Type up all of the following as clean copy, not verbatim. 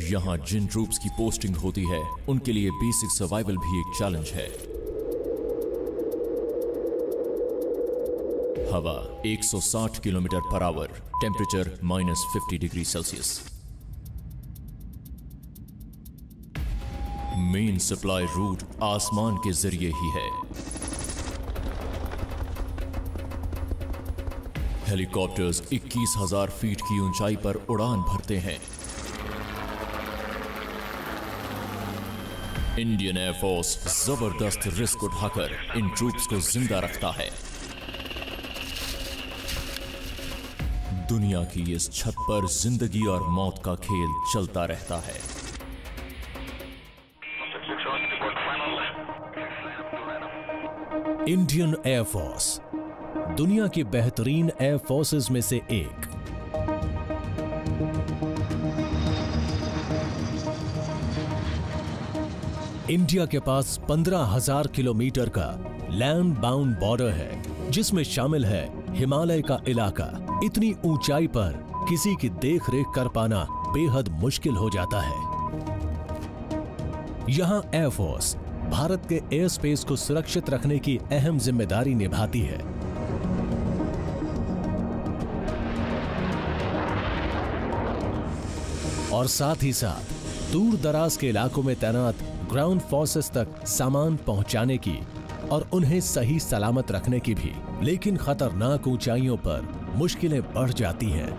यहाँ जिन ट्रूप्स की पोस्टिंग होती है उनके लिए बेसिक सर्वाइवल भी एक चैलेंज है। हवा 160 kilometre per hour, temperature -50 degree Celsius. Main supply root आसमान के जरिए ही है। हेलीकॉप्टर्स 21,000 फीट की ऊंचाई पर उड़ान भरते हैं। इंडियन एयरफोर्स जबरदस्त रिस्क उठाकर इन ट्रूप्स को जिंदा रखता है। दुनिया की इस छत पर जिंदगी और मौत का खेल चलता रहता है। इंडियन एयरफोर्स दुनिया की बेहतरीन एयर फोर्सेस में से एक। इंडिया के पास 15,000 किलोमीटर का लैंड बाउंड बॉर्डर है, जिसमें शामिल है हिमालय का इलाका। इतनी ऊंचाई पर किसी की देखरेख कर पाना बेहद मुश्किल हो जाता है। यहां एयरफोर्स भारत के एयर स्पेस को सुरक्षित रखने की अहम जिम्मेदारी निभाती है। और साथ ही साथ दूर दराज के इलाकों में तैनात ग्राउंड फोर्सेस तक सामान पहुंचाने की और उन्हें सही सलामत रखने की भी। लेकिन खतरनाक ऊंचाइयों पर मुश्किलें बढ़ जाती हैं।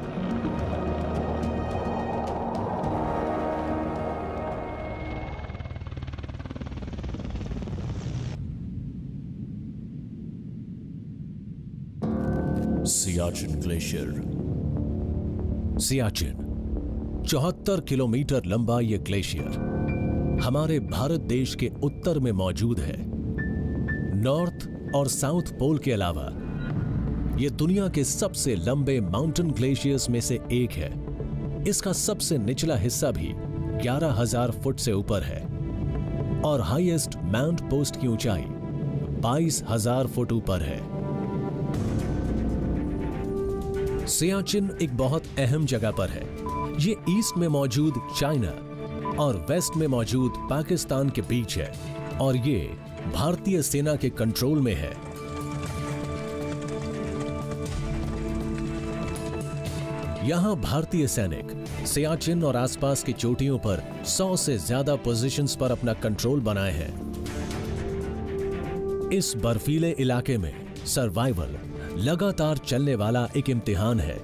सियाचिन ग्लेशियर। सियाचिन 74 किलोमीटर लंबा यह ग्लेशियर हमारे भारत देश के उत्तर में मौजूद है। नॉर्थ और साउथ पोल के अलावा यह दुनिया के सबसे लंबे माउंटेन ग्लेशियर्स में से एक है। इसका सबसे निचला हिस्सा भी 11,000 फुट से ऊपर है और हाईएस्ट माउंट पोस्ट की ऊंचाई 22,000 फुट ऊपर है। सियाचिन एक बहुत अहम जगह पर है। ये ईस्ट में मौजूद चाइना और वेस्ट में मौजूद पाकिस्तान के बीच है और ये भारतीय सेना के कंट्रोल में है। यहां भारतीय सैनिक सियाचिन और आसपास की चोटियों पर 100 से ज्यादा पोजीशंस पर अपना कंट्रोल बनाए हैं। इस बर्फीले इलाके में सर्वाइवल लगातार चलने वाला एक इम्तिहान है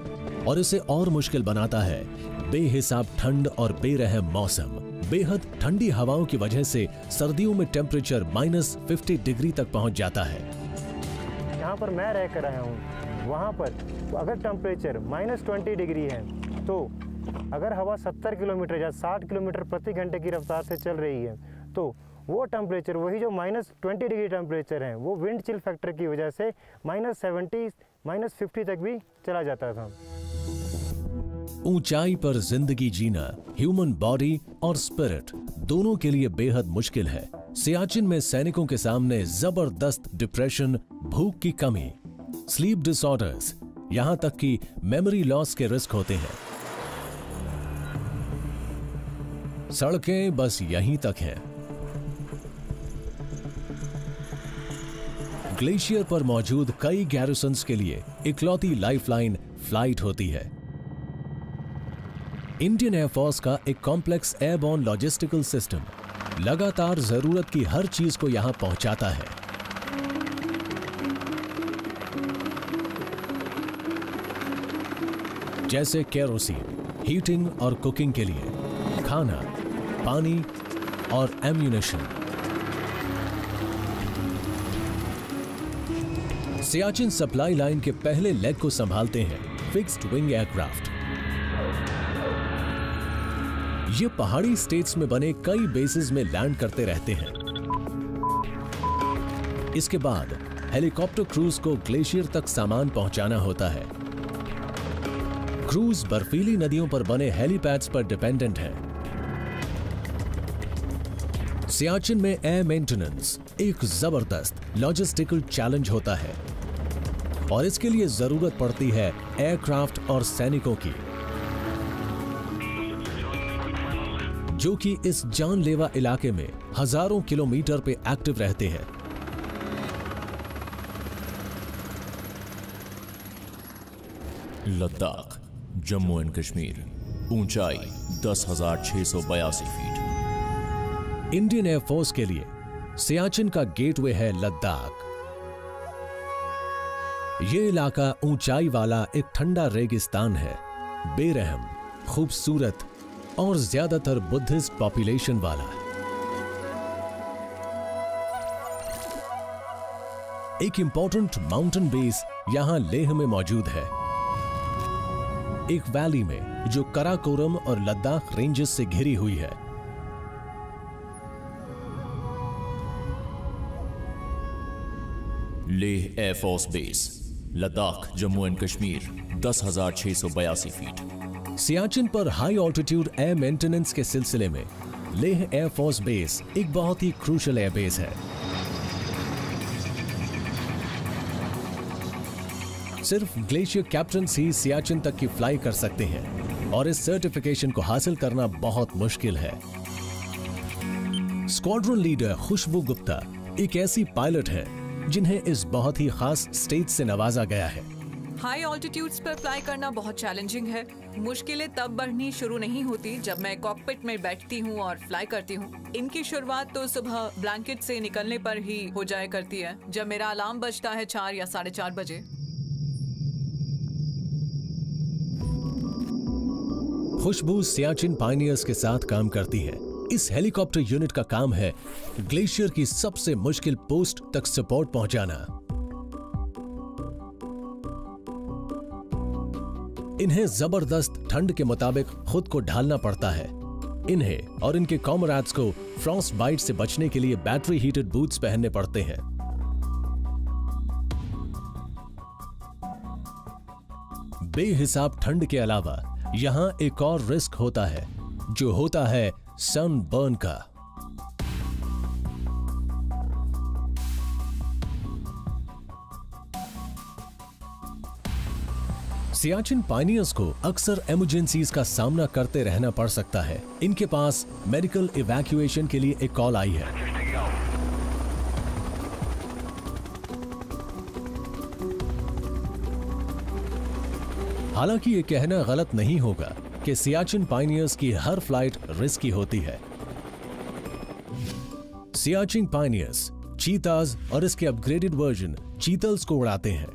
और इसे और मुश्किल बनाता है बेहिसाब ठंड और बेरहम मौसम। बेहद ठंडी हवाओं की वजह से सर्दियों में टेम्परेचर -50 डिग्री तक पहुंच जाता है। यहाँ पर मैं रह कर आया हूँ, वहाँ पर अगर टेम्परेचर -20 डिग्री है तो अगर हवा 70 किलोमीटर या 60 किलोमीटर प्रति घंटे की रफ्तार से चल रही है तो वो टेम्परेचर, वही जो -20 डिग्री टेम्परेचर है, वो विंड चिल फैक्टर की वजह से -70 -50 तक भी चला जाता था। ऊंचाई पर जिंदगी जीना ह्यूमन बॉडी और स्पिरिट दोनों के लिए बेहद मुश्किल है। सियाचिन में सैनिकों के सामने जबरदस्त डिप्रेशन, भूख की कमी, स्लीप डिसऑर्डर्स, यहां तक कि मेमोरी लॉस के रिस्क होते हैं। सड़कें बस यहीं तक हैं। ग्लेशियर पर मौजूद कई गैरिसन्स के लिए इकलौती लाइफलाइन फ्लाइट होती है। इंडियन एयरफोर्स का एक कॉम्प्लेक्स एयरबोर्न लॉजिस्टिकल सिस्टम लगातार जरूरत की हर चीज को यहां पहुंचाता है। जैसे केरोसिन, हीटिंग और कुकिंग के लिए, खाना, पानी और एम्यूनिशन। सियाचिन सप्लाई लाइन के पहले लेग को संभालते हैं फिक्स्ड विंग एयरक्राफ्ट। ये पहाड़ी स्टेट्स में बने कई बेसेस में लैंड करते रहते हैं। इसके बाद हेलीकॉप्टर क्रूज को ग्लेशियर तक सामान पहुंचाना होता है। क्रूज बर्फीली नदियों पर बने हेलीपैड्स पर डिपेंडेंट है। सियाचिन में एयर मेंटेनेंस एक जबरदस्त लॉजिस्टिकल चैलेंज होता है और इसके लिए जरूरत पड़ती है एयरक्राफ्ट और सैनिकों की। जो कि इस जानलेवा इलाके में हजारों किलोमीटर पे एक्टिव रहते हैं। लद्दाख, जम्मू एंड कश्मीर, ऊंचाई 10,682 फीट। इंडियन एयरफोर्स के लिए सियाचिन का गेटवे है लद्दाख। ये इलाका ऊंचाई वाला एक ठंडा रेगिस्तान है, बेरहम, खूबसूरत और ज्यादातर बुद्धिस्ट पॉपुलेशन वाला। एक इंपॉर्टेंट माउंटेन बेस यहां लेह में मौजूद है, एक वैली में जो कराकोरम और लद्दाख रेंजेस से घिरी हुई है। Leh air force base, Ladakh, Jammu and Kashmir, 10,682 feet. Siachen पर हाई ऑल्टीट्यूड एयर मेंटेनेंस के सिलसिले में लेह एयरफोर्स बेस एक बहुत ही क्रूशल एयरबेस है। सिर्फ ग्लेशियर कैप्टन्स ही सियाचिन तक की फ्लाई कर सकते हैं और इस सर्टिफिकेशन को हासिल करना बहुत मुश्किल है। स्क्वाड्रन लीडर खुशबू गुप्ता एक ऐसी पायलट है जिन्हें इस बहुत ही खास स्टेज से नवाजा गया है। हाई ऑल्टीट्यूड्स पर फ्लाई करना बहुत चैलेंजिंग है। मुश्किलें तब बढ़नी शुरू नहीं होती जब मैं कॉकपिट में बैठती हूँ और फ्लाई करती हूँ। इनकी शुरुआत तो सुबह ब्लैंकेट से निकलने पर ही हो जाया करती है, जब मेरा अलार्म बजता है 4 या 4:30 बजे। खुशबू सियाचिन पायनियर्स के साथ काम करती है। इस हेलीकॉप्टर यूनिट का काम है ग्लेशियर की सबसे मुश्किल पोस्ट तक सपोर्ट पहुंचाना। इन्हें जबरदस्त ठंड के मुताबिक खुद को ढालना पड़ता है। इन्हें और इनके कॉमरेड्स को फ्रॉस्ट बाइट से बचने के लिए बैटरी हीटेड बूट्स पहनने पड़ते हैं। बेहिसाब ठंड के अलावा यहां एक और रिस्क होता है, जो होता है सनबर्न का। सियाचिन पायनियर्स को अक्सर इमरजेंसीज का सामना करते रहना पड़ सकता है। इनके पास मेडिकल इवैक्यूएशन के लिए एक कॉल आई है। हालांकि ये कहना गलत नहीं होगा कि सियाचिन पायनियर्स की हर फ्लाइट रिस्की होती है। सियाचिन पायनियर्स चीताज और इसके अपग्रेडेड वर्जन चीतल्स को उड़ाते हैं।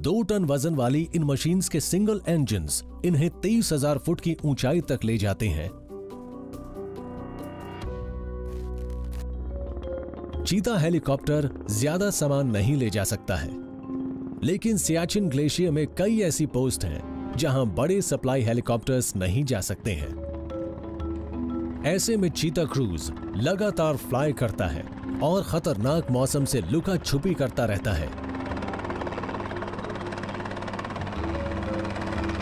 2 टन वजन वाली इन मशीन्स के सिंगल इंजन्स इन्हें 23,000 फुट की ऊंचाई तक ले जाते हैं। चीता हेलीकॉप्टर ज्यादा सामान नहीं ले जा सकता है, लेकिन सियाचिन ग्लेशियर में कई ऐसी पोस्ट हैं जहां बड़े सप्लाई हेलीकॉप्टर्स नहीं जा सकते हैं। ऐसे में चीता क्रूज लगातार फ्लाई करता है और खतरनाक मौसम से लुका छुपी करता रहता है।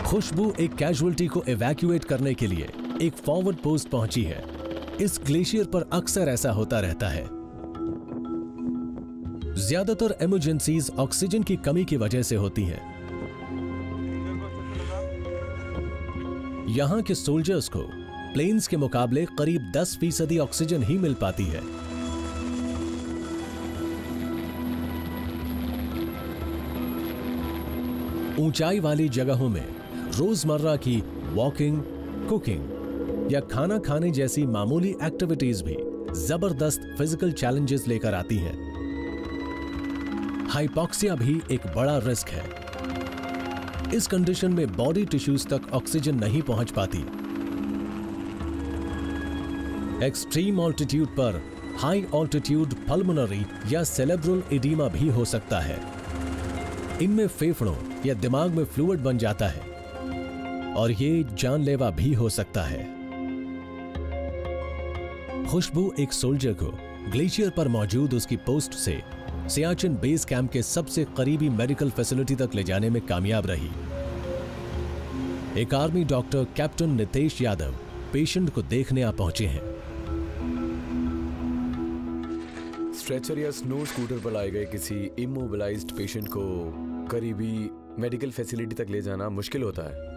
खुशबू एक कैजुअल्टी को इवैक्यूएट करने के लिए एक फॉरवर्ड पोस्ट पहुंची है। इस ग्लेशियर पर अक्सर ऐसा होता रहता है। ज्यादातर इमरजेंसीज ऑक्सीजन की कमी की वजह से होती हैं। यहां के सोल्जर्स को प्लेन्स के मुकाबले करीब 10% ऑक्सीजन ही मिल पाती है। ऊंचाई वाली जगहों में रोजमर्रा की वॉकिंग, कुकिंग या खाना खाने जैसी मामूली एक्टिविटीज भी जबरदस्त फिजिकल चैलेंजेस लेकर आती हैं। हाइपोक्सिया भी एक बड़ा रिस्क है। इस कंडीशन में बॉडी टिश्यूज तक ऑक्सीजन नहीं पहुंच पाती। एक्सट्रीम ऑल्टीट्यूड पर हाई ऑल्टीट्यूड पल्मोनरी या सेरेब्रल एडीमा भी हो सकता है। इनमें फेफड़ों या दिमाग में फ्लूइड बन जाता है और ये जानलेवा भी हो सकता है। खुशबू एक सोल्जर को ग्लेशियर पर मौजूद उसकी पोस्ट से सियाचिन बेस कैंप के सबसे करीबी मेडिकल फैसिलिटी तक ले जाने में कामयाब रही। एक army doctor captain Nitesh Yadav patient को देखने आ पहुंचे हैं। स्ट्रेचर या स्नो स्कूटर पर लाए गए किसी इमोबिलाइज्ड पेशेंट को करीबी मेडिकल फैसिलिटी तक ले जाना मुश्किल होता है।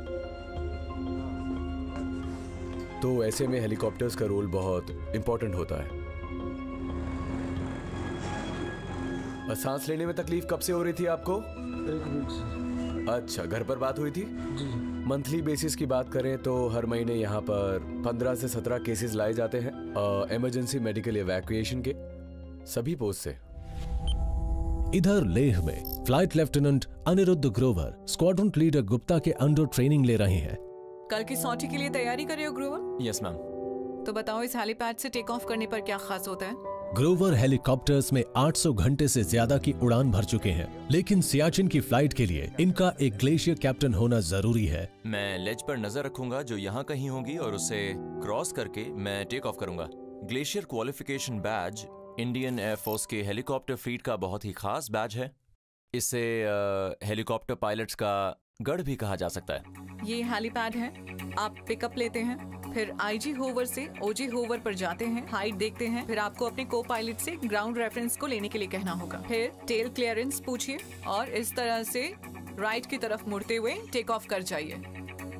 तो ऐसे में हेलीकॉप्टर्स का रोल बहुत इंपॉर्टेंट होता है। सांस लेने में तकलीफ कब से हो रही थी आपको? 1 वीक से। अच्छा, घर पर बात हुई थी? जी। मंथली बेसिस की बात करें तो हर महीने यहाँ पर 15 से 17 केसेस लाए जाते हैं इमरजेंसी मेडिकल इवैक्यूएशन के, सभी पोस्ट से। इधर लेह में flight lieutenant Anirudh Grover squadron leader Gupta के अंडर ट्रेनिंग ले रहे हैं। कल की सॉर्टी के लिए तैयारी कर रहे हो ग्रोवर? Yes ma'am. तो बताओ इस हेलीपैड से टेक ऑफ करने पर क्या खास होता है? ग्रोवर हेलीकॉप्टर्स में 800 घंटे से ज्यादा की उड़ान भर चुके हैं, लेकिन सियाचिन की फ्लाइट के लिए इनका एक ग्लेशियर कैप्टन होना जरूरी है। मैं लेज पर नजर रखूंगा जो यहाँ कहीं होगी और उसे क्रॉस करके मैं टेक ऑफ करूंगा। Glacier qualification badge Indian air force के हेलीकॉप्टर फ्लीट का बहुत ही खास बैज है। इसे हेलीकॉप्टर पायलट्स का गढ़ भी कहा जा सकता है। ये हेलीपैड है, आप पिकअप लेते हैं, फिर आईजी होवर से ओजी होवर पर जाते हैं, हाइट देखते हैं, फिर आपको अपने को पायलट से ग्राउंड रेफरेंस को लेने के लिए कहना होगा, फिर टेल क्लियरेंस पूछिए और इस तरह से राइट की तरफ मुड़ते हुए टेक ऑफ कर जाइए।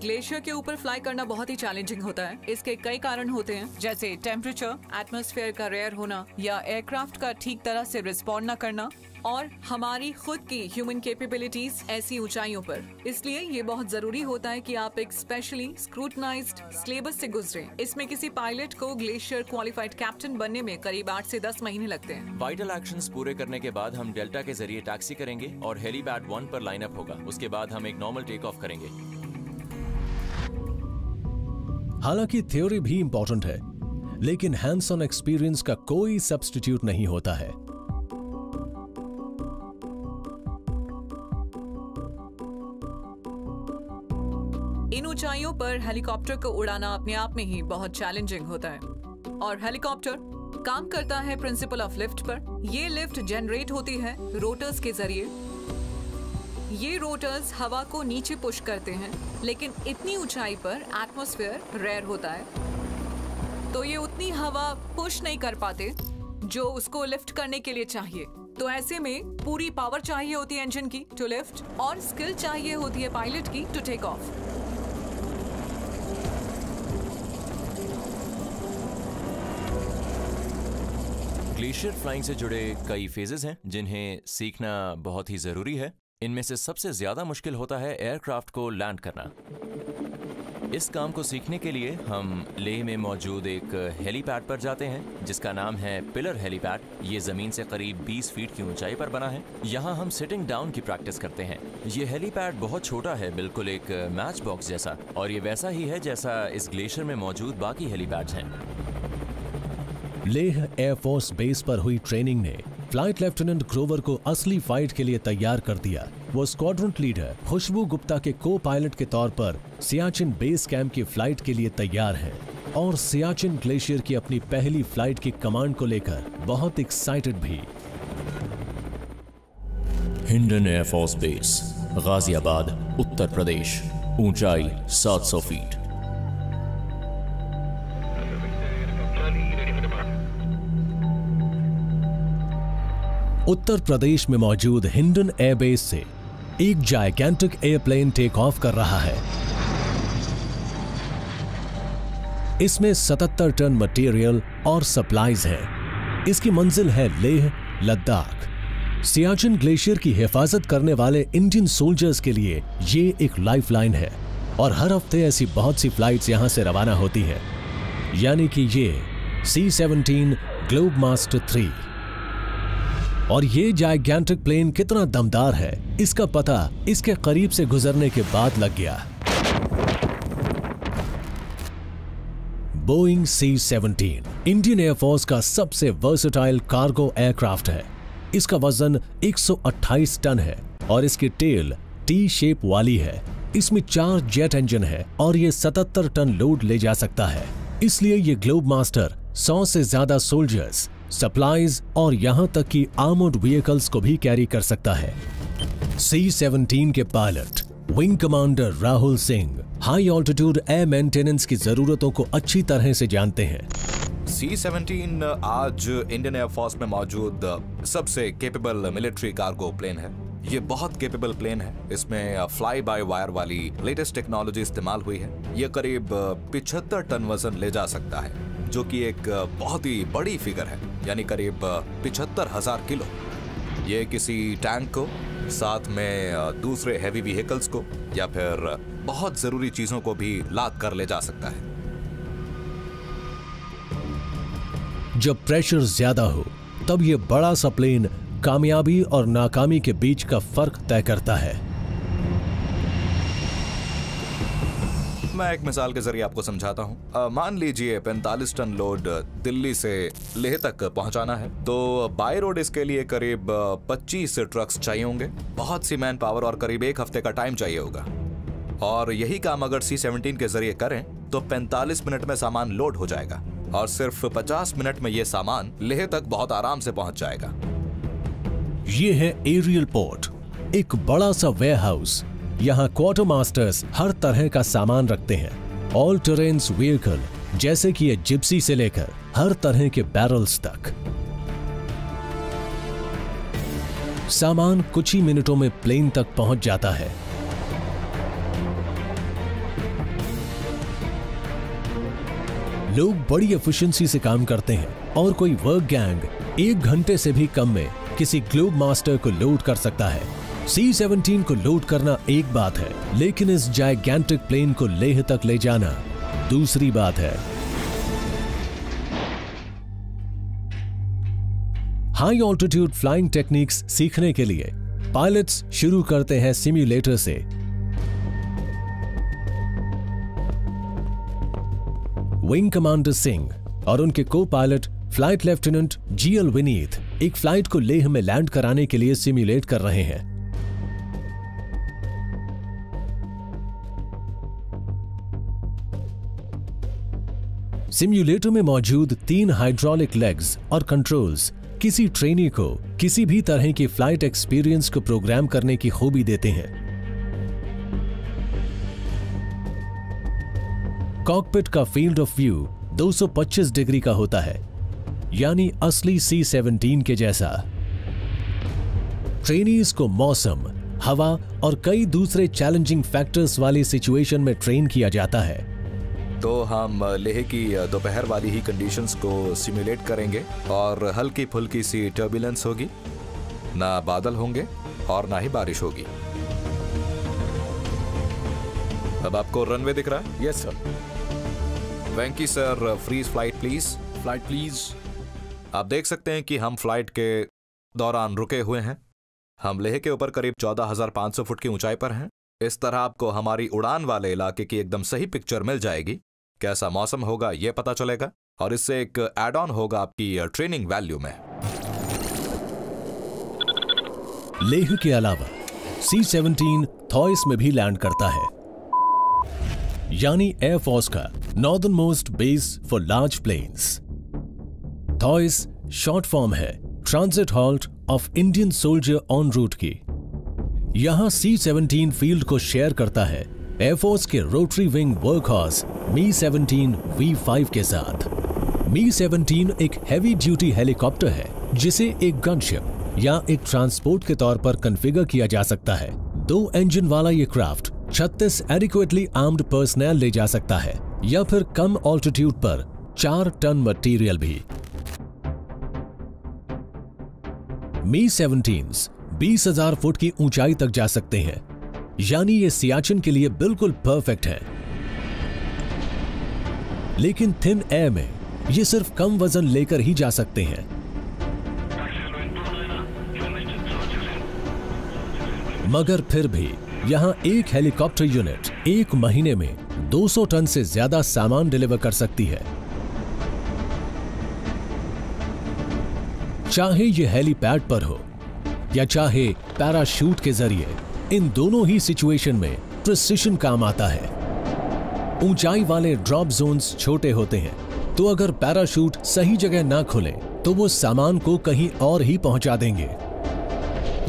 ग्लेशियर के ऊपर फ्लाई करना बहुत ही चैलेंजिंग होता है। इसके कई कारण होते हैं, जैसे टेम्परेचर, एटमॉस्फेयर का रेयर होना या एयरक्राफ्ट का ठीक तरह से रिस्पॉन्ड न करना और हमारी खुद की ह्यूमन कैपेबिलिटीज ऐसी ऊंचाइयों पर। इसलिए ये बहुत जरूरी होता है कि आप एक स्पेशली स्क्रूटनाइज्ड सिलेबस से गुजरें। इसमें किसी पायलट को ग्लेशियर क्वालिफाइड कैप्टन बनने में करीब 8 से 10 महीने लगते हैं। वाइटल एक्शंस पूरे करने के बाद हम डेल्टा के जरिए टैक्सी करेंगे और हेलीपैड 1 पर लाइन अप होगा। उसके बाद हम एक नॉर्मल टेक ऑफ करेंगे। हालांकि थ्योरी भी इंपॉर्टेंट है, लेकिन हैंड्स ऑन एक्सपीरियंस का कोई सब्स्टिट्यूट नहीं होता है। इन ऊंचाइयों पर हेलीकॉप्टर को उड़ाना अपने आप में ही बहुत चैलेंजिंग होता है और हेलीकॉप्टर काम करता है प्रिंसिपल ऑफ लिफ्ट पर। ये लिफ्ट जनरेट होती है रोटर्स के जरिए। ये रोटर्स हवा को नीचे पुश करते हैं, लेकिन इतनी ऊंचाई पर एटमॉस्फेयर रेयर होता है, तो ये उतनी हवा पुश नहीं कर पाते जो उसको लिफ्ट करने के लिए चाहिए। तो ऐसे में पूरी पावर चाहिए होती है इंजन की टू लिफ्ट और स्किल चाहिए होती है पायलट की to take off. Glacier flying से जुड़े कई फेजेस हैं जिन्हें सीखना बहुत ही जरूरी है। इनमें से सबसे ज्यादा मुश्किल होता है एयरक्राफ्ट को लैंड करना। इस काम को सीखने के लिए हम लेह में मौजूद एक हेलीपैड पर जाते हैं जिसका नाम है पिलर हेलीपैड। ये जमीन से करीब 20 फीट की ऊंचाई पर बना है। यहाँ हम सिटिंग डाउन की प्रैक्टिस करते हैं। ये हेलीपैड बहुत छोटा है, बिल्कुल एक मैच बॉक्स जैसा, और ये वैसा ही है जैसा इस ग्लेशियर में मौजूद बाकी हेलीपैड्स हैं। लेह एयरफोर्स बेस पर हुई ट्रेनिंग ने फ्लाइट लेफ्टिनेंट ग्रोवर को असली फाइट के लिए तैयार कर दिया। वो स्क्वाड्रन लीडर खुशबू गुप्ता के को पायलट के तौर पर सियाचिन बेस कैंप की फ्लाइट के लिए तैयार है और सियाचिन ग्लेशियर की अपनी पहली फ्लाइट की कमांड को लेकर बहुत एक्साइटेड भी। Hindon air force base, Ghaziabad, Uttar Pradesh. ऊंचाई 700 फीट। उत्तर प्रदेश में मौजूद हिंडन एयरबेस से एक जायगेंटिक एयरप्लेन टेक ऑफ कर रहा है। इसमें 77 टन मटेरियल और सप्लाईज हैं। इसकी मंजिल है लेह, लद्दाख। सियाचिन ग्लेशियर की हिफाजत करने वाले इंडियन सोल्जर्स के लिए ये एक लाइफलाइन है और हर हफ्ते ऐसी बहुत सी फ्लाइट्स यहां से रवाना होती हैं। यानी कि ये C-17 ग्लोबमास्टर 3 और ये जायगेंटिक प्लेन कितना दमदार है इसका पता इसके करीब से गुजरने के बाद लग गया। बोइंग C-17 इंडियन एयरफोर्स का सबसे वर्सेटाइल कार्गो एयरक्राफ्ट है। इसका वजन 128 टन है और इसकी टेल टी शेप वाली है। इसमें 4 जेट इंजन है और ये 77 टन लोड ले जा सकता है। इसलिए ये ग्लोबमास्टर 100 से ज्यादा सोल्जर्स, सप्लाईज और यहां तक कि आर्मर्ड व्हीकल्स को भी कैरी कर सकता है। C-17 के pilot wing commander Rahul Singh high altitude air maintenance की जरूरतों को अच्छी तरह से जानते हैं। C-17 आज इंडियन एयरफोर्स में मौजूद सबसे कैपेबल मिलिट्री कार्गो प्लेन है। ये बहुत केपेबल प्लेन है। इसमें फ्लाई बाय वायर वाली लेटेस्ट टेक्नोलॉजी इस्तेमाल हुई है। ये करीब 75 टन वजन ले जा सकता है, जो कि एक बहुत ही बड़ी फिगर है, यानी करीब 75,000 किलो। ये किसी टैंक को, साथ में दूसरे हैवी व्हीकल्स को या फिर बहुत जरूरी चीजों को भी लाद कर ले जा सकता है। जब प्रेशर ज्यादा हो तब यह बड़ा सा प्लेन कामयाबी और नाकामी के बीच का फर्क तय करता है। मैं एक मिसाल के जरिए आपको समझाता हूँ। मान लीजिए 45 टन लोड दिल्ली से लेह तक पहुंचाना है, तो बाय रोड इसके लिए करीब 25 ट्रक्स चाहिए होंगे, बहुत सी मैन पावर और करीब 1 हफ्ते का टाइम चाहिए होगा। और यही काम अगर C-17 के जरिए करें तो 45 मिनट में सामान लोड हो जाएगा और सिर्फ 50 मिनट में यह सामान लेह तक बहुत आराम से पहुंच जाएगा। ये है एरियल पोर्ट, एक बड़ा सा वेयरहाउस। यहाँ क्वार्टर मास्टर्स हर तरह का सामान रखते हैं। ऑल टेरेन्स व्हीकल जैसे कि ये जिप्सी से लेकर हर तरह के बैरल्स तक। सामान कुछ ही मिनटों में प्लेन तक पहुंच जाता है। लोग बड़ी एफिशिएंसी से काम करते हैं और कोई वर्क गैंग 1 घंटे से भी कम में किसी ग्लोब मास्टर को लोड कर सकता है। C-17 को लोड करना एक बात है, लेकिन इस जायगेंटिक प्लेन को लेह तक ले जाना दूसरी बात है। हाई ऑल्टीट्यूड फ्लाइंग टेक्निक्स सीखने के लिए पायलट्स शुरू करते हैं सिम्युलेटर से। विंग कमांडर सिंह और उनके को pilot flight lieutenant GL Vineet एक फ्लाइट को लेह में लैंड कराने के लिए सिम्युलेट कर रहे हैं। सिम्युलेटर में मौजूद 3 हाइड्रोलिक लेग्स और कंट्रोल्स किसी ट्रेनी को किसी भी तरह की फ्लाइट एक्सपीरियंस को प्रोग्राम करने की खूबी देते हैं। कॉकपिट का फील्ड ऑफ व्यू 225 डिग्री का होता है, यानी असली C-17 के जैसा। ट्रेनीज को मौसम, हवा और कई दूसरे चैलेंजिंग फैक्टर्स वाली सिचुएशन में ट्रेन किया जाता है। तो हम लेह की दोपहर वाली ही कंडीशंस को सिमुलेट करेंगे और हल्की फुल्की सी टर्बुलेंस होगी, ना बादल होंगे और ना ही बारिश होगी। अब आपको रनवे दिख रहा है? Yes sir. Venky sir, freeze flight please. Flight please. आप देख सकते हैं कि हम फ्लाइट के दौरान रुके हुए हैं। हम लेह के ऊपर करीब 14,500 फुट की ऊंचाई पर हैं। इस तरह आपको हमारी उड़ान वाले इलाके की एकदम सही पिक्चर मिल जाएगी। कैसा मौसम होगा यह पता चलेगा और इससे एक एड ऑन होगा आपकी ट्रेनिंग वैल्यू में। लेह के अलावा C-17 थॉइस में भी लैंड करता है, यानी एयरफोर्स का northern most base for large planes. Thoise short form है transit halt of Indian soldier on route की। यहां C-17 फील्ड को शेयर करता है एयरफोर्स के rotary wing workhorse Mi-17 V5 के साथ। Mi-17 एक हैवी ड्यूटी हेलीकॉप्टर है जिसे एक गनशिप या एक ट्रांसपोर्ट के तौर पर कॉन्फ़िगर किया जा सकता है। 2 इंजन वाला ये क्राफ्ट 36 एडिक्वेटली आर्म्ड पर्सनल ले जा सकता है या फिर कम ऑल्टीट्यूड पर 4 टन मटेरियल भी। Mi-17s 20,000 फुट की ऊंचाई तक जा सकते हैं, यानी ये सियाचिन के लिए बिल्कुल परफेक्ट है। लेकिन थिन एयर में ये सिर्फ कम वजन लेकर ही जा सकते हैं। मगर फिर भी यहां एक हेलीकॉप्टर यूनिट 1 महीने में 200 टन से ज्यादा सामान डिलीवर कर सकती है। चाहे ये हेलीपैड पर हो या चाहे पैराशूट के जरिए, इन दोनों ही सिचुएशन में प्रिसिशन काम आता है। ऊंचाई वाले ड्रॉप जोन्स छोटे होते हैं, तो अगर पैराशूट सही जगह ना खुले तो वो सामान को कहीं और ही पहुंचा देंगे।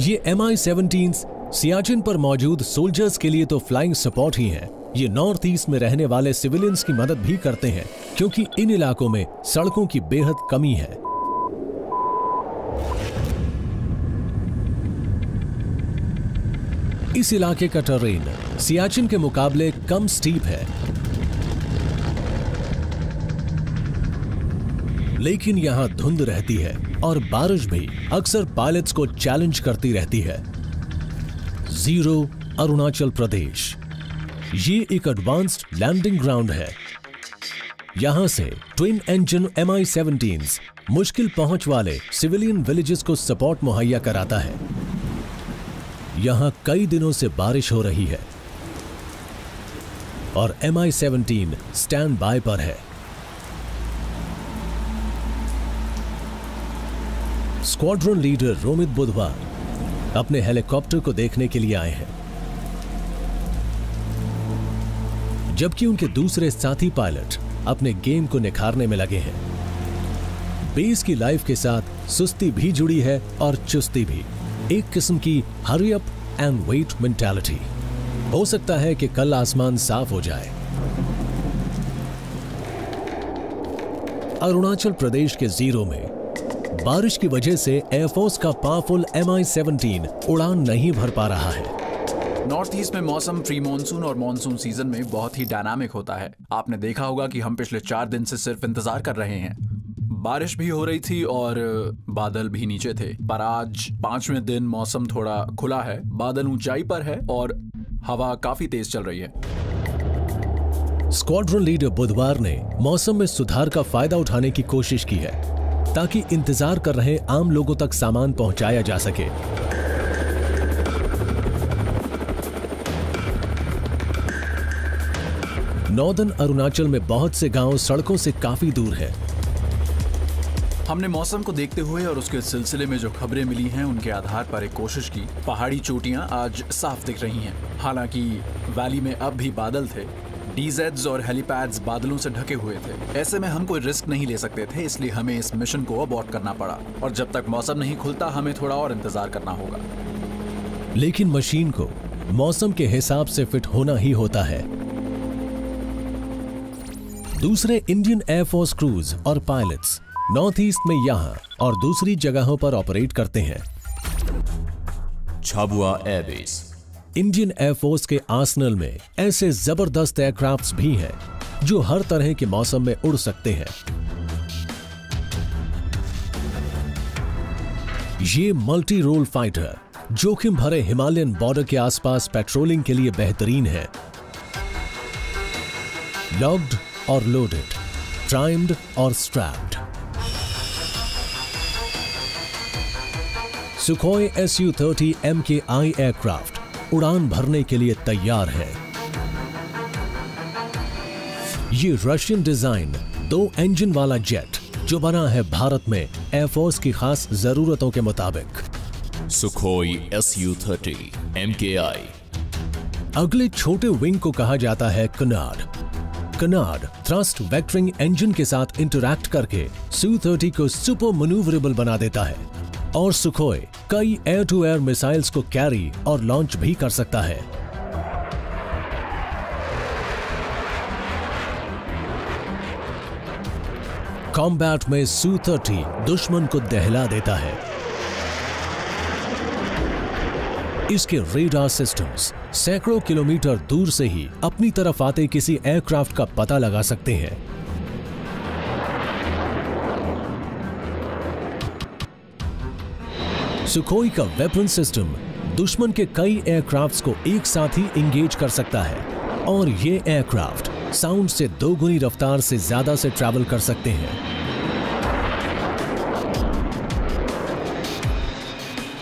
ये Mi-17s सियाचिन पर मौजूद सोल्जर्स के लिए तो फ्लाइंग सपोर्ट ही हैं। ये नॉर्थ ईस्ट में रहने वाले सिविलियंस की मदद भी करते हैं, क्योंकि इन इलाकों में सड़कों की बेहद कमी है। इस इलाके का टेरेन सियाचिन के मुकाबले कम स्टीप है, लेकिन यहां धुंध रहती है और बारिश भी अक्सर पायलट्स को चैलेंज करती रहती है। जीरो अरुणाचल प्रदेश, ये एक एडवांस्ड लैंडिंग ग्राउंड है। यहां से ट्विन इंजन Mi-17s मुश्किल पहुंच वाले सिविलियन विलेजेस को सपोर्ट मुहैया कराता है। यहां कई दिनों से बारिश हो रही है और Mi-17 स्टैंड बाय पर है। स्क्वाड्रन लीडर रोमित बुधवार अपने हेलीकॉप्टर को देखने के लिए आए हैं, जबकि उनके दूसरे साथी पायलट अपने गेम को निखारने में लगे हैं। बेस की लाइफ के साथ सुस्ती भी जुड़ी है और चुस्ती भी, एक किस्म की hurry up and wait mentality. हो सकता है कि कल आसमान साफ हो जाए। अरुणाचल प्रदेश के जीरो में बारिश की वजह से एयरफोर्स का पावरफुल Mi-17 उड़ान नहीं भर पा रहा है। नॉर्थ ईस्ट में मौसम प्री मानसून और मानसून सीजन में बहुत ही डायनामिक होता है। आपने देखा होगा कि हम पिछले 4 दिन से सिर्फ इंतजार कर रहे हैं। बारिश भी हो रही थी और बादल भी नीचे थे, पर आज 5वें दिन मौसम थोड़ा खुला है, बादल ऊंचाई पर है और हवा काफी तेज चल रही है। स्क्वाड्रन लीडर बुधवार ने मौसम में सुधार का फायदा उठाने की कोशिश की है ताकि इंतजार कर रहे आम लोगों तक सामान पहुंचाया जा सके। नॉर्दर्न अरुणाचल में बहुत से गांव सड़कों से काफी दूर है। हमने मौसम को देखते हुए और उसके सिलसिले में जो खबरें मिली हैं उनके आधार पर एक कोशिश की। पहाड़ी चोटियां आज साफ दिख रही हैं, हालांकि वैली में अब भी बादल थे। डीजेड्स और हेलीपैड्स बादलों से ढके हुए थे। ऐसे में हम कोई रिस्क नहीं ले सकते थे, इसलिए हमें इस मिशन को अबॉर्ट करना पड़ा और जब तक मौसम नहीं खुलता हमें थोड़ा और इंतजार करना होगा। लेकिन मशीन को मौसम के हिसाब से फिट होना ही होता है। दूसरे इंडियन एयरफोर्स क्रूज और पायलट्स नॉर्थ ईस्ट में यहां और दूसरी जगहों पर ऑपरेट करते हैं। झाबुआ एयरबेस, इंडियन एयरफोर्स के आर्सेनल में ऐसे जबरदस्त एयरक्राफ्ट्स भी हैं जो हर तरह के मौसम में उड़ सकते हैं। ये मल्टी रोल फाइटर जोखिम भरे हिमालयन बॉर्डर के आसपास पेट्रोलिंग के लिए बेहतरीन है। लॉक्ड और लोडेड, प्राइम्ड और strapped, Sukhoi Su-30 MKI aircraft उड़ान भरने के लिए तैयार है। ये रशियन डिजाइन 2 इंजन वाला जेट जो बना है भारत में एयरफोर्स की खास जरूरतों के मुताबिक। Sukhoi Su-30 MKI। अगले छोटे विंग को कहा जाता है canard. Canard thrust vectoring engine के साथ इंटरैक्ट करके Su-30 को सुपर मैन्यूवरेबल बना देता है और सुखोई कई एयर टू एयर मिसाइल्स को कैरी और लॉन्च भी कर सकता है। कॉम्बैट में Su-30 दुश्मन को दहला देता है। इसके रेडार सिस्टम्स सैकड़ों किलोमीटर दूर से ही अपनी तरफ आते किसी एयरक्राफ्ट का पता लगा सकते हैं। सुखोई का वेपन सिस्टम दुश्मन के कई एयरक्राफ्ट्स को एक साथ ही इंगेज कर सकता है और ये एयरक्राफ्ट साउंड से 2 गुनी रफ्तार से ज्यादा से ट्रैवल कर सकते हैं।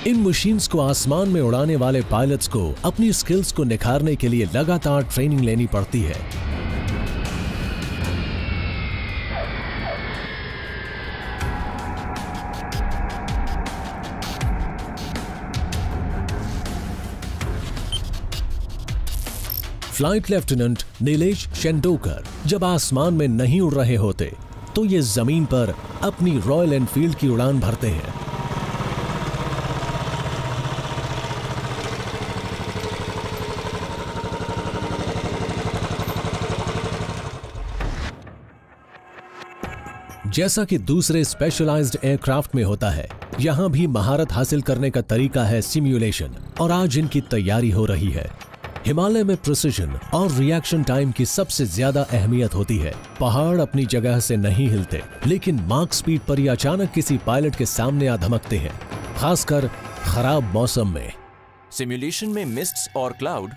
इन मशीन्स को आसमान में उड़ाने वाले पायलट्स को अपनी स्किल्स को निखारने के लिए लगातार ट्रेनिंग लेनी पड़ती है। फ्लाइट लेफ्टिनेंट नीलेश शेंडोकर जब आसमान में नहीं उड़ रहे होते तो ये जमीन पर अपनी रॉयल एनफील्ड की उड़ान भरते हैं। जैसा कि दूसरे स्पेशलाइज्ड एयरक्राफ्ट में होता है, यहाँ भी महारत हासिल करने का तरीका है सिम्युलेशन, और आज इनकी तैयारी हो रही है। हिमालय में प्रिसिजन और रिएक्शन टाइम की सबसे ज्यादा अहमियत होती है। पहाड़ अपनी जगह से नहीं हिलते, लेकिन मार्क स्पीड पर ही अचानक किसी पायलट के सामने आ धमकते हैं, खासकर खराब मौसम में। सिमुलेशन में मिस्ट्स और क्लाउड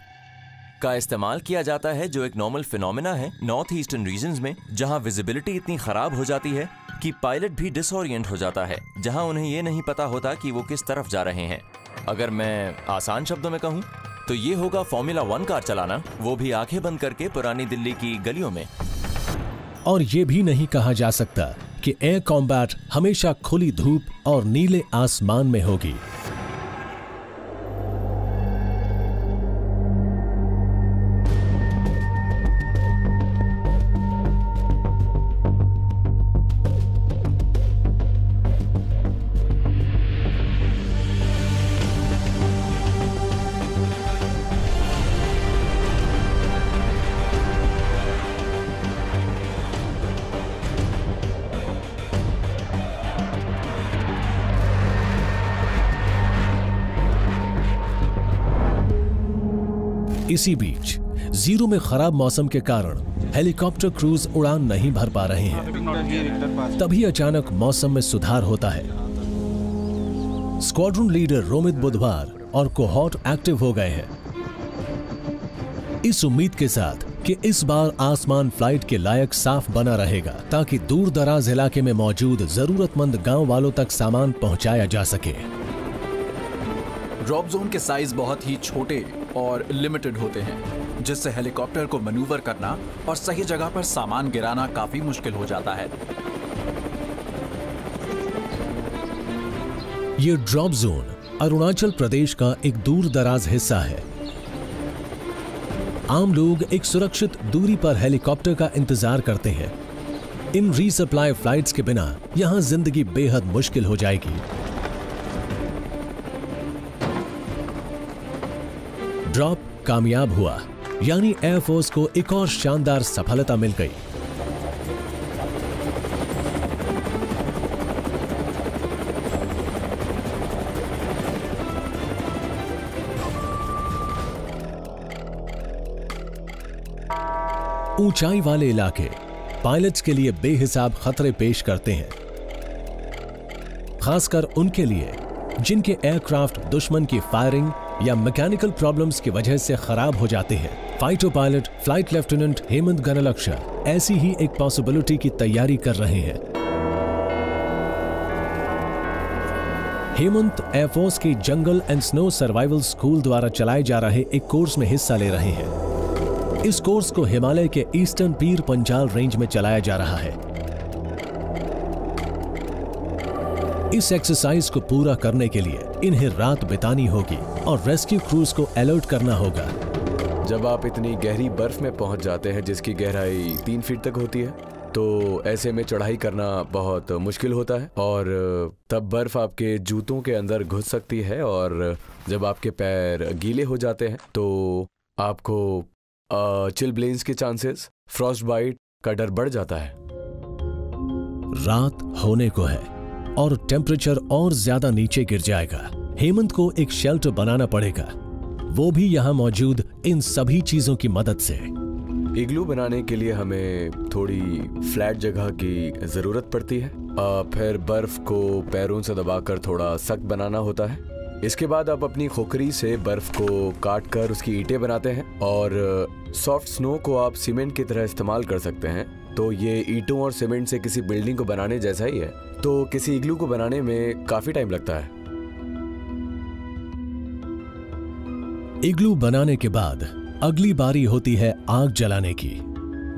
का इस्तेमाल किया जाता है, जो एक नॉर्मल फिनोमेना है नॉर्थ ईस्टर्न रीजन्स में, जहां विजिबिलिटी इतनी खराब हो जाती है कि पायलट भी डिसओरिएंट हो जाता है, जहां उन्हें ये नहीं पता होता कि वो किस तरफ जा रहे हैं। अगर मैं आसान शब्दों में कहूं तो ये होगा फॉर्मूला 1 कार चलाना, वो भी आंखें बंद करके पुरानी दिल्ली की गलियों में। और ये भी नहीं कहा जा सकता कि एयर कॉम्बैट हमेशा खुली धूप और नीले आसमान में होगी। इसी बीच जीरो में खराब मौसम के कारण हेलीकॉप्टर क्रूज उड़ान नहीं भर पा रहे हैं। तभी अचानक मौसम में सुधार होता है। स्क्वाड्रन लीडर रोमित बुधवार और कोहॉर्ट एक्टिव हो गए हैं, इस उम्मीद के साथ कि इस बार आसमान फ्लाइट के लायक साफ बना रहेगा, ताकि दूर दराज इलाके में मौजूद जरूरतमंद गांव वालों तक सामान पहुंचाया जा सके। ड्रॉप जोन के साइज बहुत ही छोटे और लिमिटेड होते हैं, जिससे हेलीकॉप्टर को मैन्यूवर करना और सही जगह पर सामान गिराना काफी मुश्किल हो जाता है। ये ड्रॉप जोन अरुणाचल प्रदेश का एक दूर दराज हिस्सा है। आम लोग एक सुरक्षित दूरी पर हेलीकॉप्टर का इंतजार करते हैं। इन रीसप्लाई फ्लाइट्स के बिना यहां जिंदगी बेहद मुश्किल हो जाएगी। ड्रॉप कामयाब हुआ, यानी एयरफोर्स को एक और शानदार सफलता मिल गई। ऊंचाई वाले इलाके पायलट्स के लिए बेहिसाब खतरे पेश करते हैं, खासकर उनके लिए जिनके एयरक्राफ्ट दुश्मन की फायरिंग या मैकेनिकल प्रॉब्लम्स की वजह से खराब हो जाते हैं। Fighter pilot flight lieutenant Hemant Ganlakshya ऐसी ही एक पॉसिबिलिटी की तैयारी कर रहे हैं। हेमंत एयरफोर्स के jungle and snow survival school द्वारा चलाए जा रहे एक कोर्स में हिस्सा ले रहे हैं। इस कोर्स को हिमालय के ईस्टर्न पीर पंजाल रेंज में चलाया जा रहा है। इस एक्सरसाइज को पूरा करने के लिए इन्हें रात बितानी होगी और रेस्क्यू क्रूज को अलर्ट करना होगा। जब आप इतनी गहरी बर्फ में पहुंच जाते हैं जिसकी गहराई 3 फीट तक होती है, तो ऐसे में चढ़ाई करना बहुत मुश्किल होता है और तब बर्फ आपके जूतों के अंदर घुस सकती है और जब आपके पैर गीले हो जाते हैं तो आपको चिलब्लेन्स के चांसेस, फ्रॉस्ट बाइट का डर बढ़ जाता है। रात होने को है और टेम्परेचर और ज्यादा नीचे गिर जाएगा। हेमंत को एक शेल्टर बनाना पड़ेगा, वो भी यहां मौजूद इन सभी चीजों की मदद से। इग्लू बनाने के लिए हमें थोड़ी फ्लैट जगह की जरूरत पड़ती है। फिर बर्फ को पैरों से दबाकर थोड़ा सख्त बनाना होता है। इसके बाद आप अपनी खोखरी से बर्फ को काट कर उसकी ईंटें बनाते हैं और सॉफ्ट स्नो को आप सीमेंट की तरह इस्तेमाल कर सकते हैं। तो ये ईंटों और सीमेंट से किसी बिल्डिंग को बनाने जैसा ही है। तो किसी इग्लू को बनाने में काफी टाइम लगता है। इग्लू बनाने के बाद अगली बारी होती है आग जलाने की।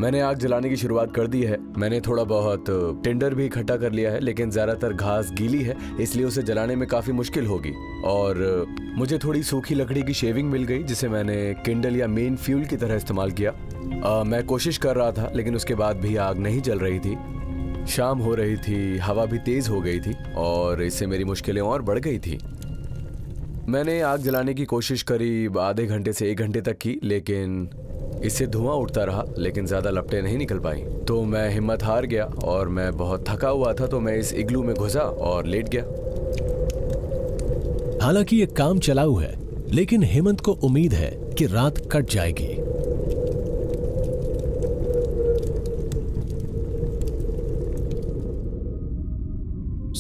मैंने आग जलाने की शुरुआत कर दी है। मैंने थोड़ा बहुत टिंडर भी इकट्ठा कर लिया है, लेकिन ज्यादातर घास गीली है इसलिए उसे जलाने में काफी मुश्किल होगी। और मुझे थोड़ी सूखी लकड़ी की शेविंग मिल गई जिसे मैंने किंडल या मेन फ्यूल की तरह इस्तेमाल किया। मैं कोशिश कर रहा था लेकिन उसके बाद भी आग नहीं जल रही थी। शाम हो रही थी, हवा भी तेज हो गई थी और इससे मेरी मुश्किलें और बढ़ गई थी। मैंने आग जलाने की कोशिश करीब आधे घंटे से 1 घंटे तक की, लेकिन इससे धुआं उठता रहा लेकिन ज्यादा लपटें नहीं निकल पाई। तो मैं हिम्मत हार गया और मैं बहुत थका हुआ था, तो मैं इस इग्लू में घुसा और लेट गया। हालांकि ये काम चलाऊ है, लेकिन हेमंत को उम्मीद है कि रात कट जाएगी।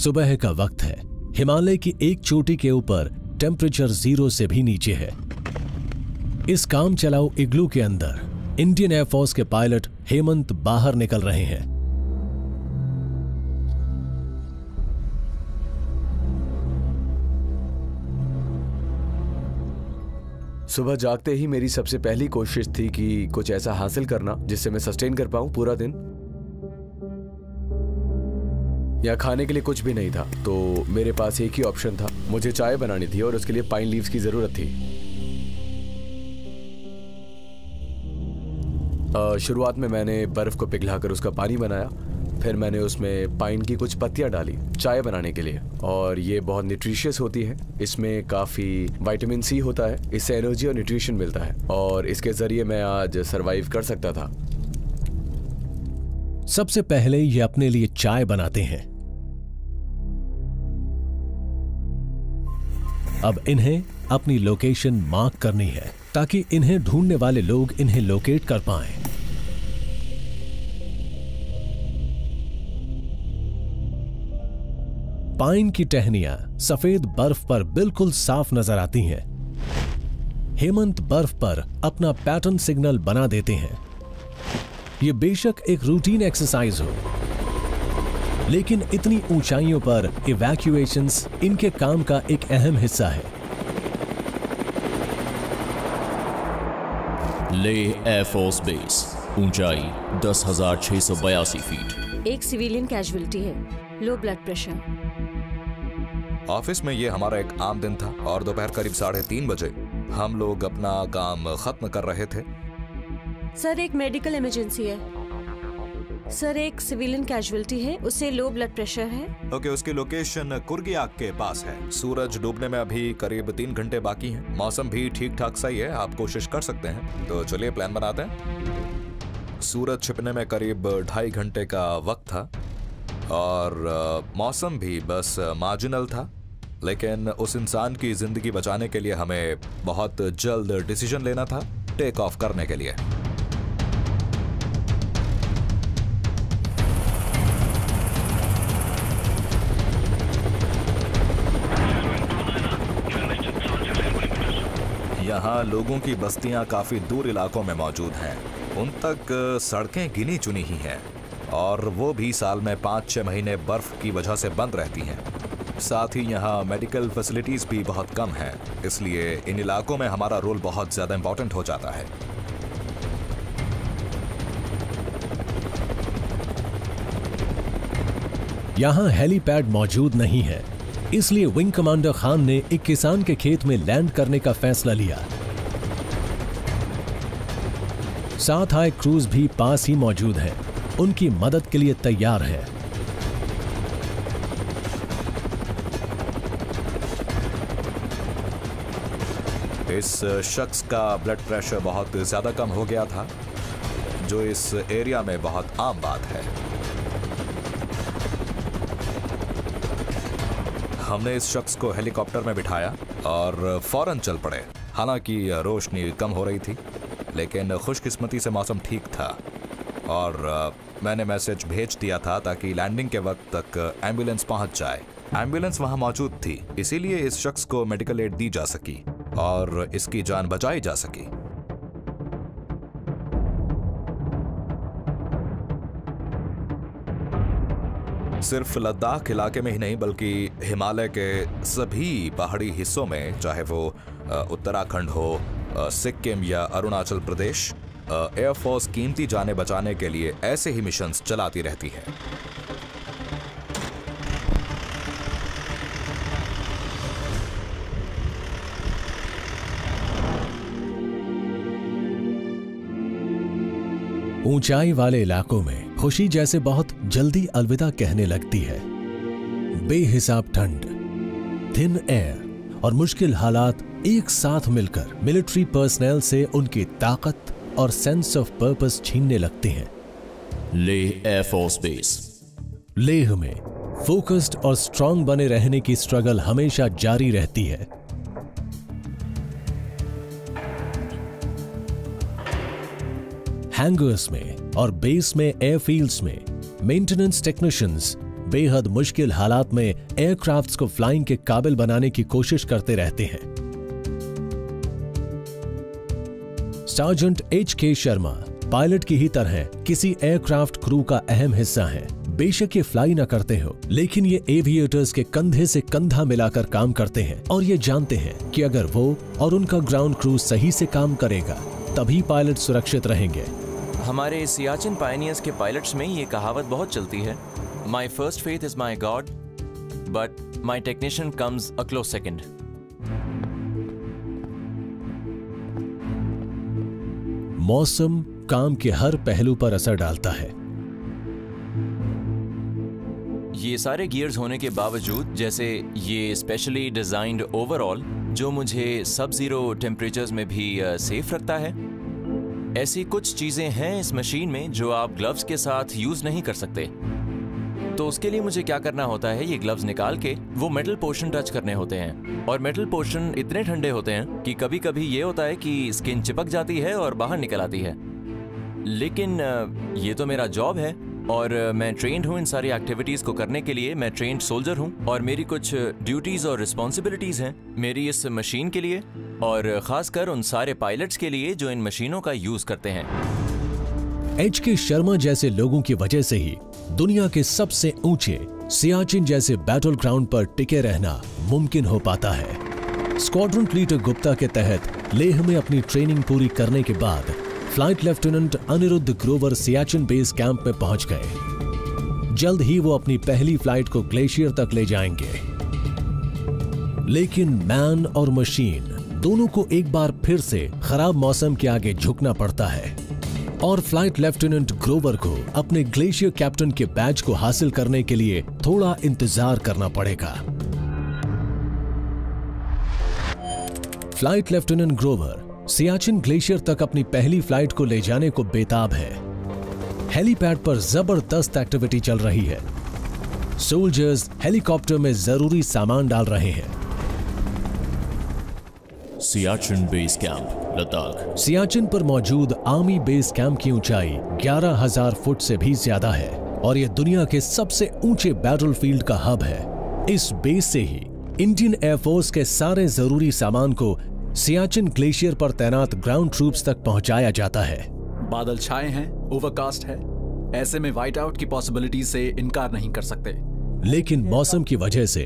सुबह का वक्त है। हिमालय की एक चोटी के ऊपर टेम्परेचर 0 से भी नीचे है। इस काम चलाऊ इग्लू के अंदर इंडियन एयरफोर्स के पायलट हेमंत बाहर निकल रहे हैं। सुबह जागते ही मेरी सबसे पहली कोशिश थी कि कुछ ऐसा हासिल करना जिससे मैं सस्टेन कर पाऊं पूरा दिन। यहाँ खाने के लिए कुछ भी नहीं था, तो मेरे पास एक ही ऑप्शन था। मुझे चाय बनानी थी और उसके लिए पाइन लीव्स की जरूरत थी। शुरुआत में मैंने बर्फ को पिघलाकर उसका पानी बनाया, फिर मैंने उसमें पाइन की कुछ पत्तियां डाली चाय बनाने के लिए। और ये बहुत न्यूट्रिशियस होती है, इसमें काफ़ी विटामिन सी होता है, इससे एनर्जी और न्यूट्रिशन मिलता है और इसके ज़रिए मैं आज सरवाइव कर सकता था। सबसे पहले ये अपने लिए चाय बनाते हैं। अब इन्हें अपनी लोकेशन मार्क करनी है ताकि इन्हें ढूंढने वाले लोग इन्हें लोकेट कर पाएं। पाइन की टहनियां सफेद बर्फ पर बिल्कुल साफ नजर आती हैं। हेमंत बर्फ पर अपना पैटर्न सिग्नल बना देते हैं। यह बेशक एक रूटीन एक्सरसाइज हो, लेकिन इतनी ऊंचाइयों पर इवैक्यूएशंस इनके काम का एक अहम हिस्सा है। लेह एयरफोर्स बेस, ऊंचाई 10,682 फीट। एक सिविलियन कैजुअलिटी है, लो ब्लड प्रेशर। ऑफिस में ये हमारा एक आम दिन था और दोपहर करीब 3:30 बजे हम लोग अपना काम खत्म कर रहे थे। सर, एक मेडिकल इमरजेंसी है। सर, एक सिविलियन कैजुअलिटी है, उसे लो ब्लड प्रेशर है। ओके, उसकी लोकेशन कुर्गियाक के पास है। सूरज डूबने में अभी करीब 3 घंटे बाकी हैं। मौसम भी ठीक ठाक सही है, आप कोशिश कर सकते हैं। तो चलिए प्लान बनाते हैं। सूरज छिपने में करीब 2.5 घंटे का वक्त था और मौसम भी बस मार्जिनल था, लेकिन उस इंसान की जिंदगी बचाने के लिए हमें बहुत जल्द डिसीजन लेना था टेक ऑफ करने के लिए। यहाँ लोगों की बस्तियां काफी दूर इलाकों में मौजूद हैं। उन तक सड़कें गिनी चुनी ही हैं और वो भी साल में 5-6 महीने बर्फ की वजह से बंद रहती हैं। साथ ही यहाँ मेडिकल फैसिलिटीज भी बहुत कम हैं, इसलिए इन इलाकों में हमारा रोल बहुत ज्यादा इंपॉर्टेंट हो जाता है। यहां हेलीपैड मौजूद नहीं है, इसलिए विंग कमांडर खान ने एक किसान के खेत में लैंड करने का फैसला लिया। साथ आए क्रूज भी पास ही मौजूद है, उनकी मदद के लिए तैयार है। इस शख्स का ब्लड प्रेशर बहुत ज्यादा कम हो गया था, जो इस एरिया में बहुत आम बात है। हमने इस शख्स को हेलीकॉप्टर में बिठाया और फौरन चल पड़े। हालांकि रोशनी कम हो रही थी, लेकिन खुशकिस्मती से मौसम ठीक था और मैंने मैसेज भेज दिया था ताकि लैंडिंग के वक्त तक एम्बुलेंस पहुंच जाए। एम्बुलेंस वहां मौजूद थी, इसीलिए इस शख्स को मेडिकल एड दी जा सकी और इसकी जान बचाई जा सकी। सिर्फ लद्दाख इलाके में ही नहीं बल्कि हिमालय के सभी पहाड़ी हिस्सों में, चाहे वो उत्तराखंड हो, सिक्किम या अरुणाचल प्रदेश, एयरफोर्स कीमती जानें बचाने के लिए ऐसे ही मिशंस चलाती रहती है। ऊंचाई वाले इलाकों में खुशी जैसे बहुत जल्दी अलविदा कहने लगती है। बेहिसाब ठंड, थिन एयर और मुश्किल हालात एक साथ मिलकर मिलिट्री पर्सनल से उनकी ताकत और सेंस ऑफ पर्पस छीनने लगते हैं। Leh air force base. लेह में फोकस्ड और स्ट्रांग बने रहने की स्ट्रगल हमेशा जारी रहती है। हैंगर्स में और बेस में एयरफील्ड्स में मेंटेनेंस टेक्नीशियंस बेहद मुश्किल हालात में एयरक्राफ्ट्स को फ्लाइंग के काबिल बनाने की कोशिश करते रहते हैं। Sergeant H.K. शर्मा पायलट की ही तरह किसी एयरक्राफ्ट क्रू का अहम हिस्सा हैं। बेशक ये फ्लाई ना करते हो, लेकिन ये एविएटर्स के कंधे से कंधा मिलाकर काम करते हैं और ये जानते हैं कि अगर वो और उनका ग्राउंड क्रू सही से काम करेगा तभी पायलट सुरक्षित रहेंगे। हमारे सियाचिन पायनियर्स के पायलट्स में ये कहावत बहुत चलती है, my first faith is my God but my technician comes a close second. मौसम काम के हर पहलू पर असर डालता है। ये सारे गियर्स होने के बावजूद, जैसे ये स्पेशली डिजाइन्ड ओवरऑल जो मुझे सब जीरो टेम्परेचर्स में भी सेफ रखता है, ऐसी कुछ चीजें हैं इस मशीन में जो आप ग्लव्स के साथ यूज नहीं कर सकते। तो उसके लिए मुझे क्या करना होता है, ये ग्लव्स निकाल के वो मेटल पोर्शन टच करने होते हैं, और मेटल पोर्शन इतने ठंडे होते हैं कि कभी कभी ये होता है कि स्किन चिपक जाती है और बाहर निकल आती है। लेकिन ये तो मेरा जॉब है और मैं ट्रेंड हूँ इन सारी एक्टिविटीज को करने के लिए। मैं ट्रेंड सोल्जर हूँ और मेरी कुछ ड्यूटीज और रिस्पॉन्सिबिलिटीज हैं मेरी इस मशीन के लिए, और खासकर उन सारे पायलट्स के लिए जो इन मशीनों का यूज करते हैं। H.K. शर्मा जैसे लोगों की वजह से ही दुनिया के सबसे ऊंचे सियाचिन जैसे बैटल ग्राउंड पर टिके रहना मुमकिन हो पाता है। स्क्वाड्रन लीडर गुप्ता के तहत लेह में अपनी ट्रेनिंग पूरी करने के बाद flight lieutenant Anirudh Grover Siachen base camp में पहुंच गए। जल्द ही वो अपनी पहली फ्लाइट को ग्लेशियर तक ले जाएंगे। लेकिन मैन और मशीन दोनों को एक बार फिर से खराब मौसम के आगे झुकना पड़ता है और फ्लाइट लेफ्टिनेंट ग्रोवर को अपने ग्लेशियर कैप्टन के बैज को हासिल करने के लिए थोड़ा इंतजार करना पड़ेगा। Flight lieutenant Grover Siachen glacier तक अपनी पहली फ्लाइट को ले जाने को बेताब है। हेलीपैड पर जबरदस्त एक्टिविटी चल रही है। सोल्जर्स हेलीकॉप्टर में जरूरी सामान डाल रहे हैं। Siachen base camp Ladakh. सियाचिन पर मौजूद आर्मी बेस कैंप की ऊंचाई 11,000 फुट से भी ज्यादा है और यह दुनिया के सबसे ऊंचे बैटलफील्ड का हब है। इस बेस से ही इंडियन एयरफोर्स के सारे जरूरी सामान को सियाचिन ग्लेशियर पर तैनात ग्राउंड ट्रूप्स तक पहुंचाया जाता है। बादल छाए हैं, ओवरकास्ट है, ऐसे में वाइट आउट की पॉसिबिलिटी से इनकार नहीं कर सकते। लेकिन मौसम की वजह से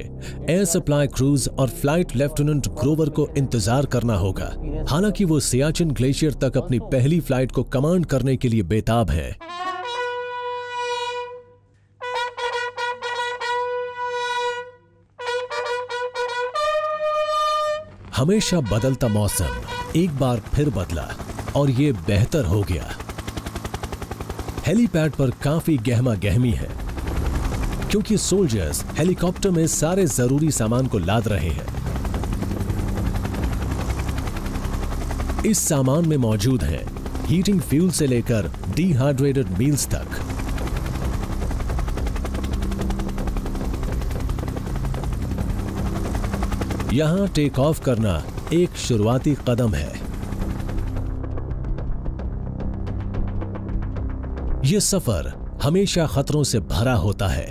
एयर सप्लाई क्रूज और फ्लाइट लेफ्टिनेंट ग्रोवर को इंतजार करना होगा। हालांकि वो सियाचिन ग्लेशियर तक अपनी पहली फ्लाइट को कमांड करने के लिए बेताब है। हमेशा बदलता मौसम एक बार फिर बदला और ये बेहतर हो गया। हेलीपैड पर काफी गहमा गहमी है क्योंकि सोल्जर्स हेलीकॉप्टर में सारे जरूरी सामान को लाद रहे हैं। इस सामान में मौजूद है हीटिंग फ्यूल से लेकर डिहाइड्रेटेड मील्स तक। यहां टेक ऑफ करना एक शुरुआती कदम है। यह सफर हमेशा खतरों से भरा होता है।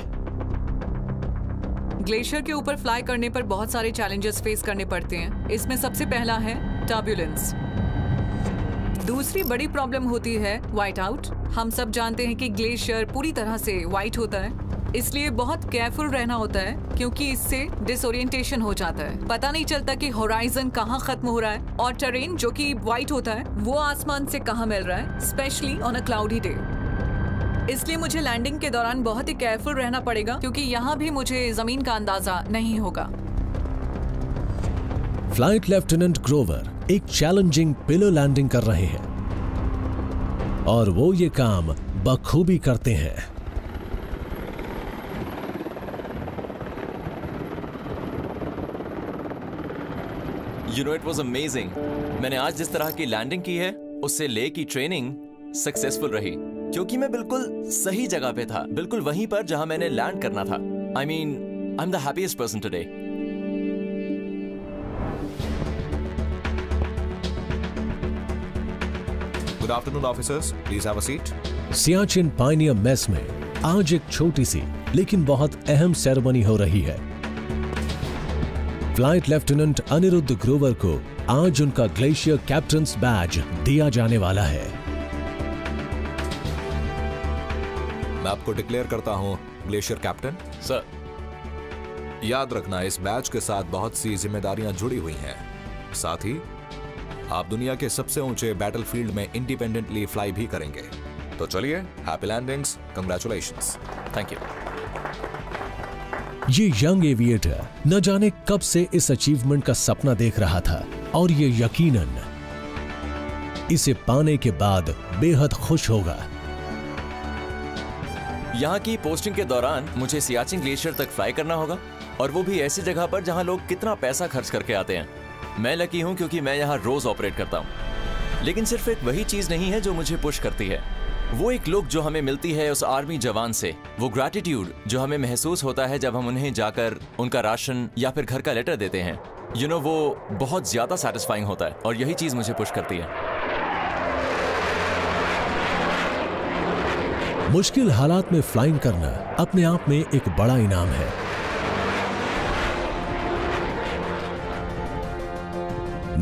ग्लेशियर के ऊपर फ्लाई करने पर बहुत सारे चैलेंजेस फेस करने पड़ते हैं। इसमें सबसे पहला है टर्बुलेंस। दूसरी बड़ी प्रॉब्लम होती है व्हाइट आउट। हम सब जानते हैं कि ग्लेशियर पूरी तरह से व्हाइट होता है, इसलिए बहुत केयरफुल रहना होता है क्योंकि इससे डिसोरिएंटेशन हो जाता है। पता नहीं चलता कि होराइजन कहाँ खत्म हो रहा है और टेरेन जो कि व्हाइट होता है वो आसमान से कहाँ मिल रहा है, specially on a cloudy day. इसलिए मुझे लैंडिंग के दौरान बहुत ही केयरफुल रहना पड़ेगा क्योंकि यहाँ भी मुझे जमीन का अंदाजा नहीं होगा। फ्लाइट लेफ्टिनेंट ग्रोवर एक चैलेंजिंग पिलर लैंडिंग कर रहे हैं और वो ये काम बखूबी करते हैं। You know, it was amazing. मैंने आज जिस तरह की लैंडिंग की है उससे ले की ट्रेनिंग सक्सेसफुल रही क्योंकि मैं बिल्कुल सही जगह पे था, बिल्कुल वहीं पर जहां मैंने लैंड करना था। I mean, I'm the happiest person today. Good afternoon, officers. Please have a seat. Siachen Pioneer mess में आज एक छोटी सी लेकिन बहुत अहम सेरेमनी हो रही है। फ्लाइट लेफ्टिनेंट अनिरुद्ध ग्रोवर को आज उनका ग्लेशियर कैप्टन्स बैज दिया जाने वाला है। मैं आपको डिक्लेयर करता हूं ग्लेशियर कैप्टन। सर, याद रखना, इस बैच के साथ बहुत सी जिम्मेदारियां जुड़ी हुई हैं। साथ ही आप दुनिया के सबसे ऊंचे बैटलफील्ड में इंडिपेंडेंटली फ्लाई भी करेंगे। तो चलिए, happy landings, congratulations. Thank you. ये यंग एविएटर न जाने कब से इस अचीवमेंट का सपना देख रहा था और ये यकीनन इसे पाने के बाद बेहद खुश होगा। यहाँ की पोस्टिंग के दौरान मुझे सियाचिन ग्लेशियर तक फ्लाई करना होगा, और वो भी ऐसी जगह पर जहाँ लोग कितना पैसा खर्च करके आते हैं। मैं लकी हूँ क्योंकि मैं यहाँ रोज ऑपरेट करता हूँ। लेकिन सिर्फ एक वही चीज नहीं है जो मुझे पुश करती है, वो एक लुक जो हमें मिलती है उस आर्मी जवान से, वो ग्रैटिट्यूड जो हमें महसूस होता है जब हम उन्हें जाकर उनका राशन या फिर घर का लेटर देते हैं। वो बहुत ज्यादा सेटिस्फाइंग होता है, और यही चीज मुझे पुश करती है। मुश्किल हालात में फ्लाइंग करना अपने आप में एक बड़ा इनाम है।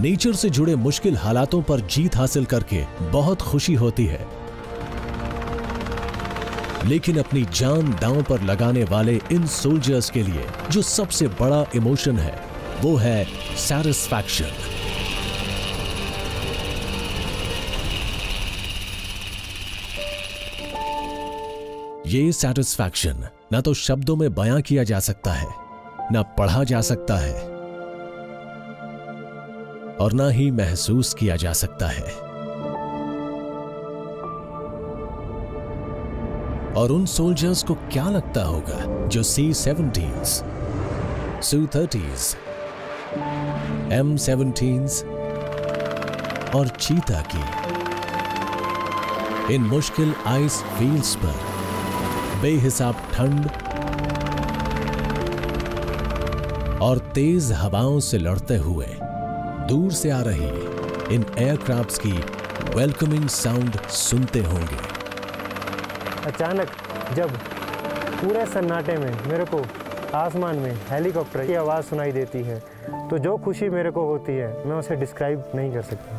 नेचर से जुड़े मुश्किल हालातों पर जीत हासिल करके बहुत खुशी होती है, लेकिन अपनी जान दांव पर लगाने वाले इन सोल्जर्स के लिए जो सबसे बड़ा इमोशन है वो है सैटिस्फैक्शन। ये सैटिस्फैक्शन ना तो शब्दों में बयां किया जा सकता है, ना पढ़ा जा सकता है, और ना ही महसूस किया जा सकता है। और उन सोल्जर्स को क्या लगता होगा जो C-17s, Su-30s, M-17s और चीता की इन मुश्किल आइस फील्ड्स पर बेहिसाब ठंड और तेज हवाओं से लड़ते हुए दूर से आ रही इन एयरक्राफ्ट्स की वेलकमिंग साउंड सुनते होंगे। अचानक जब पूरे सन्नाटे में मेरे को आसमान में हेलीकॉप्टर की आवाज़ सुनाई देती है, तो जो खुशी मेरे को होती है मैं उसे डिस्क्राइब नहीं कर सकता।